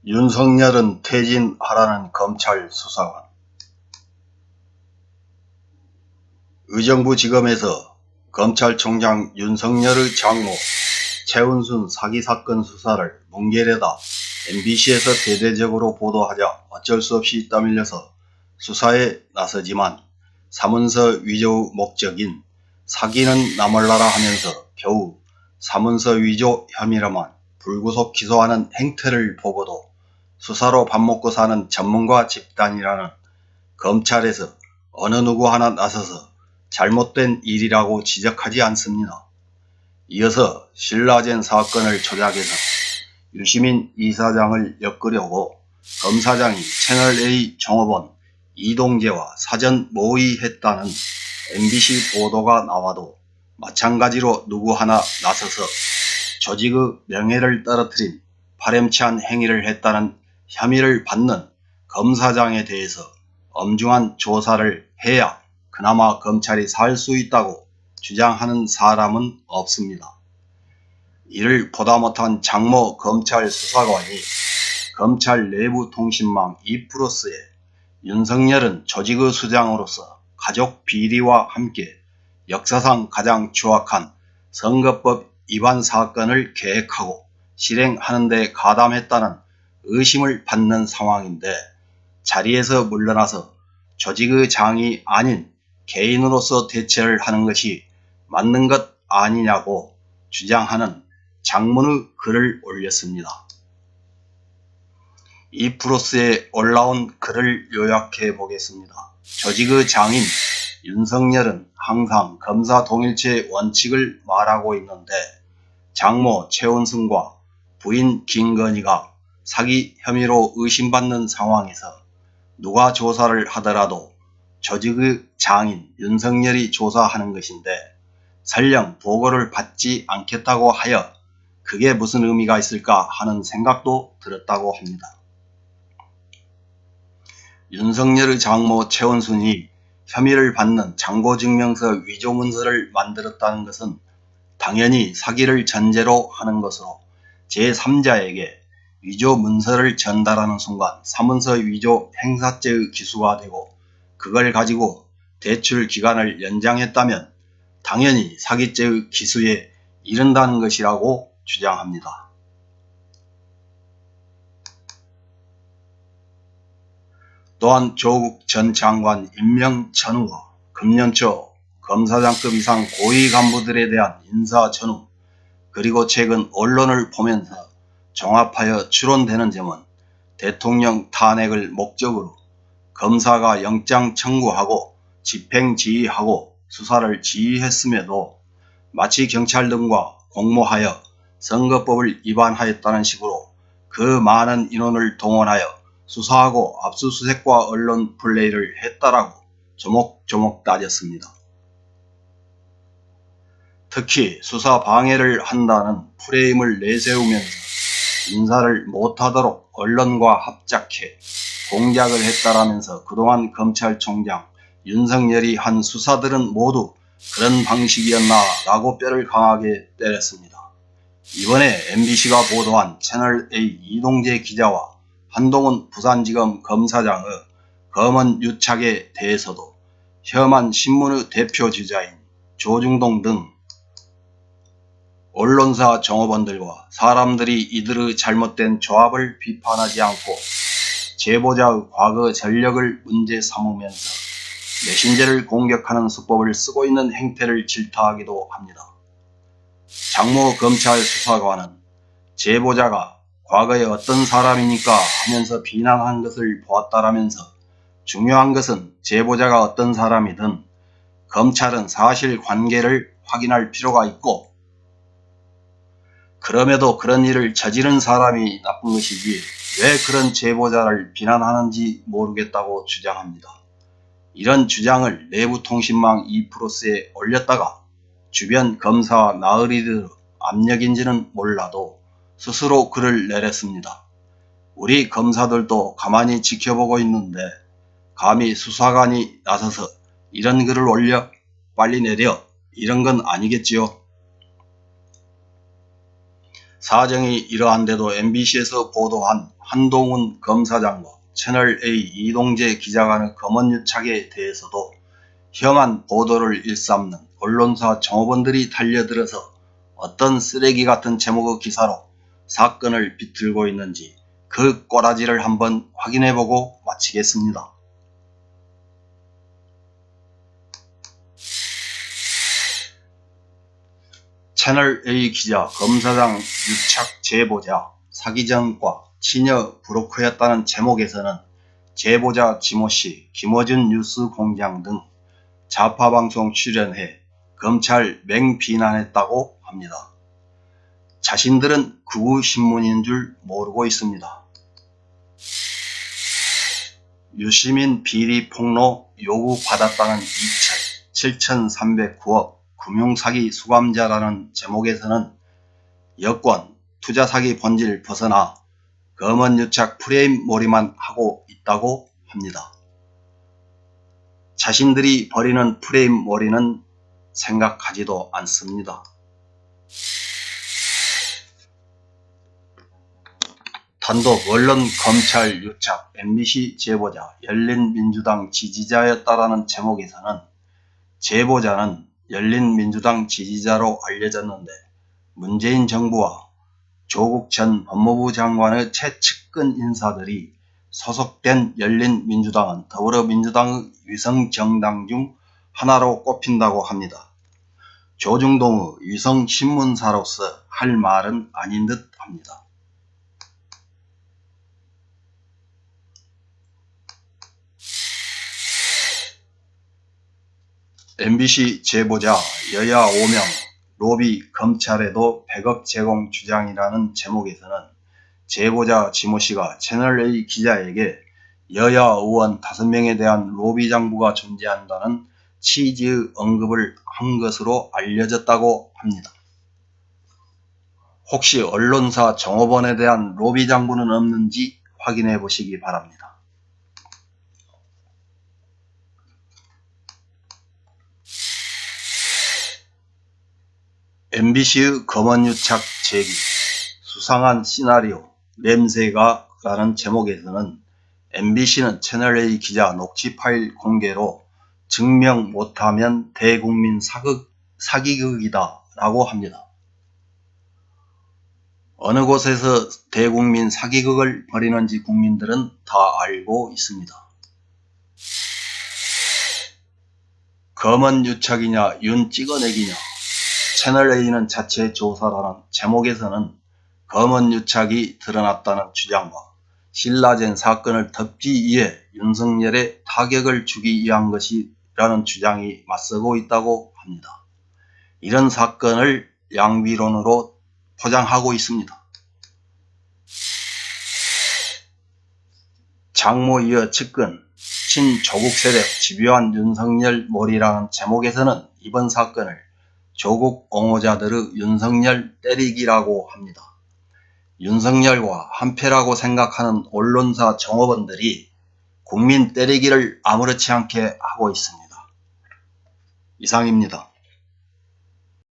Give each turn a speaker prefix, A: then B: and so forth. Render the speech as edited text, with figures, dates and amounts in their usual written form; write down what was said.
A: 윤석열은 퇴진하라는 검찰 수사관. 의정부지검에서 검찰총장 윤석열의 장모 최은순 사기사건 수사를 뭉개려다 MBC에서 대대적으로 보도하자 어쩔 수 없이 떠밀려서 수사에 나서지만 사문서 위조의 목적인 사기는 나몰라라 하면서 겨우 사문서 위조 혐의로만 불구속 기소하는 행태를 보고도 수사로 밥 먹고 사는 전문가 집단이라는 검찰에서 어느 누구 하나 나서서 잘못된 일이라고 지적하지 않습니다. 이어서 신라젠 사건을 조작해서 유시민 이사장을 엮으려고 검사장이 채널A 종업원 이동재와 사전 모의했다는 MBC 보도가 나와도 마찬가지로 누구 하나 나서서 조직의 명예를 떨어뜨린 파렴치한 행위를 했다는 혐의를 받는 검사장에 대해서 엄중한 조사를 해야 그나마 검찰이 살 수 있다고 주장하는 사람은 없습니다. 이를 보다 못한 장모 검찰 수사관이 검찰 내부 통신망 2+에 윤석열은 조직의 수장으로서 가족 비리와 함께 역사상 가장 추악한 선거법 위반 사건을 계획하고 실행하는 데 가담했다는 의심을 받는 상황인데 자리에서 물러나서 조직의 장이 아닌 개인으로서 대처를 하는 것이 맞는 것 아니냐고 주장하는 장문의 글을 올렸습니다. 2+에 올라온 글을 요약해 보겠습니다. 조직의 장인 윤석열은 항상 검사 동일체의 원칙을 말하고 있는데 장모 최은순과 부인 김건희가 사기 혐의로 의심받는 상황에서 누가 조사를 하더라도 조직의 장인 윤석열이 조사하는 것인데 설령 보고를 받지 않겠다고 하여 그게 무슨 의미가 있을까 하는 생각도 들었다고 합니다. 윤석열의 장모 최은순이 혐의를 받는 장고증명서 위조문서를 만들었다는 것은 당연히 사기를 전제로 하는 것으로 제3자에게 위조문서를 전달하는 순간 사문서 위조 행사죄의 기수가 되고 그걸 가지고 대출 기간을 연장했다면 당연히 사기죄의 기수에 이른다는 것이라고 주장합니다. 또한 조국 전 장관 임명 전후와 금년 초 검사장급 이상 고위 간부들에 대한 인사 전후 그리고 최근 언론을 보면서 종합하여 추론되는 점은 대통령 탄핵을 목적으로 검사가 영장 청구하고 집행 지휘하고 수사를 지휘했음에도 마치 경찰 등과 공모하여 선거법을 위반하였다는 식으로 그 많은 인원을 동원하여 수사하고 압수수색과 언론 플레이를 했다라고 조목조목 따졌습니다. 특히 수사 방해를 한다는 프레임을 내세우면서 인사를 못하도록 언론과 합작해 공작을 했다라면서 그동안 검찰총장 윤석열이 한 수사들은 모두 그런 방식이었나 라고 뼈를 강하게 때렸습니다. 이번에 MBC가 보도한 채널A 이동재 기자와 한동훈 부산지검 검사장의 검언 유착에 대해서도 혐한 신문의 대표 주자인 조중동 등 언론사 종업원들과 사람들이 이들의 잘못된 조합을 비판하지 않고 제보자의 과거 전력을 문제 삼으면서 메신저를 공격하는 수법을 쓰고 있는 행태를 질타하기도 합니다. 장모 검찰 수사관은 제보자가 과거에 어떤 사람이니까 하면서 비난한 것을 보았다라면서 중요한 것은 제보자가 어떤 사람이든 검찰은 사실관계를 확인할 필요가 있고 그럼에도 그런 일을 저지른 사람이 나쁜 것이지 왜 그런 제보자를 비난하는지 모르겠다고 주장합니다. 이런 주장을 내부통신망 2+에 올렸다가 주변 검사 나으리들 압력인지는 몰라도 스스로 글을 내렸습니다. 우리 검사들도 가만히 지켜보고 있는데 감히 수사관이 나서서 이런 글을 올려 빨리 내려 이런 건 아니겠지요. 사정이 이러한데도 MBC에서 보도한 한동훈 검사장과 채널A 이동재 기자 간의 검언유착에 대해서도 혐한 보도를 일삼는 언론사 종업원들이 달려들어서 어떤 쓰레기 같은 제목의 기사로 사건을 비틀고 있는지 그 꼬라지를 한번 확인해보고 마치겠습니다. 채널A 기자 검사장 유착 제보자 사기전과 치녀 브로커였다는 제목에서는 제보자 지모씨 김어준 뉴스공장 등 좌파방송 출연해 검찰 맹비난했다고 합니다. 자신들은 극우신문인 줄 모르고 있습니다. 유시민 비리 폭로 요구받았다는 7,309억 금융사기 수감자라는 제목에서는 여권, 투자사기 본질 벗어나 검언유착 프레임 몰이만 하고 있다고 합니다. 자신들이 벌이는 프레임 몰이는 생각하지도 않습니다. 단독 언론 검찰 유착 MBC 제보자 열린민주당 지지자였다라는 제목에서는 제보자는 열린민주당 지지자로 알려졌는데 문재인 정부와 조국 전 법무부 장관의 최측근 인사들이 소속된 열린민주당은 더불어민주당의 위성정당 중 하나로 꼽힌다고 합니다. 조중동의 위성신문사로서 할 말은 아닌 듯 합니다. MBC 제보자 여야 5명 로비 검찰에도 100억 제공 주장이라는 제목에서는 제보자 지모씨가 채널A 기자에게 여야 의원 5명에 대한 로비 장부가 존재한다는 취지의 언급을 한 것으로 알려졌다고 합니다. 혹시 언론사 종업원에 대한 로비 장부는 없는지 확인해 보시기 바랍니다. MBC의 검언유착 제기, 수상한 시나리오, 냄새가 라는 제목에서는 MBC는 채널A 기자 녹취 파일 공개로 증명 못하면 대국민 사기극이다 라고 합니다. 어느 곳에서 대국민 사기극을 벌이는지 국민들은 다 알고 있습니다. 검언유착이냐 윤 찍어내기냐, 채널A는 자체 조사라는 제목에서는 검언유착이 드러났다는 주장과 신라젠 사건을 덮기 위해 윤석열에 타격을 주기 위한 것이라는 주장이 맞서고 있다고 합니다. 이런 사건을 양비론으로 포장하고 있습니다. 장모이어 측근, 친조국 세력 집요한 윤석열 몰이라는 제목에서는 이번 사건을 조국 옹호자들의 윤석열 때리기라고 합니다. 윤석열과 한패라고 생각하는 언론사 종업원들이 국민 때리기를 아무렇지 않게 하고 있습니다. 이상입니다.